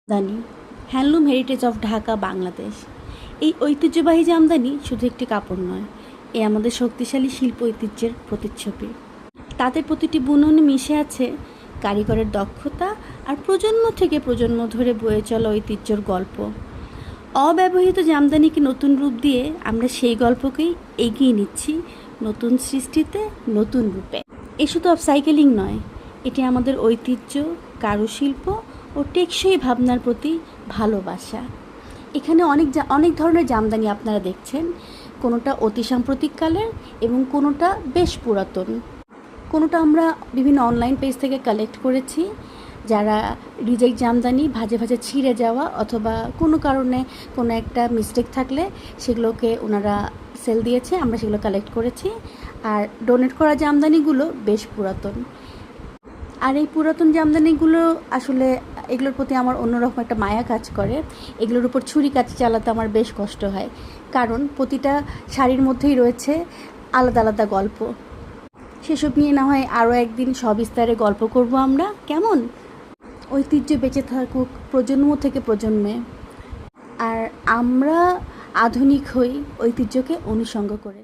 Jamdani handloom heritage of Dhaka Bangladesh. এই ঐতিহ্যবাহী জামদানি শুধু একটি কাপড় নয়, এ আমাদের শক্তিশালী শিল্প ঐতিহ্যের প্রতিচ্ছবি। তাদের প্রতিটি বুননে মিশে আছে কারিগরের দক্ষতা আর প্রজন্ম থেকে প্রজন্ম ধরে বয়ে চলা ঐতিহ্যর গল্প। অব্যবহৃত জামদানিকে নতুন রূপ দিয়ে আমরা সেই গল্পকেই এগিয়ে নিচ্ছি নতুন সৃষ্টিতে, নতুন রূপে। এ শুধু আপসাইকেলিং নয়, এটি আমাদের ঐতিহ্য, কারুশিল্প ও টেকসই ভাবনার প্রতি ভালোবাসা। এখানে অনেক ধরনের জামদানি আপনারা দেখছেন, কোনোটা অতি সাম্প্রতিককালের এবং কোনোটা বেশ পুরাতন। কোনোটা আমরা বিভিন্ন অনলাইন পেজ থেকে কালেক্ট করেছি, যারা রিজেক্ট জামদানি ভাজে ভাজে ছিঁড়ে যাওয়া অথবা কোনো কারণে কোনো একটা মিস্টেক থাকলে সেগুলোকে ওনারা সেল দিয়েছে, আমরা সেগুলো কালেক্ট করেছি। আর ডোনেট করা জামদানিগুলো বেশ পুরাতন। আর এই পুরাতন জামদানিগুলো আসলে এগুলোর প্রতি আমার অন্যরকম একটা মায়া কাজ করে। এগুলোর উপর ছুরি কাঁচি চালাতে আমার বেশ কষ্ট হয়, কারণ প্রতিটা শাড়ির মধ্যেই রয়েছে আলাদা আলাদা গল্প। সেসব নিয়ে না হয় আরও একদিন সবিস্তারে গল্প করব আমরা, কেমন? ঐতিহ্য বেঁচে থাকুক প্রজন্ম থেকে প্রজন্মে, আর আমরা আধুনিক হই ঐতিহ্যকে অনুসঙ্গ করে।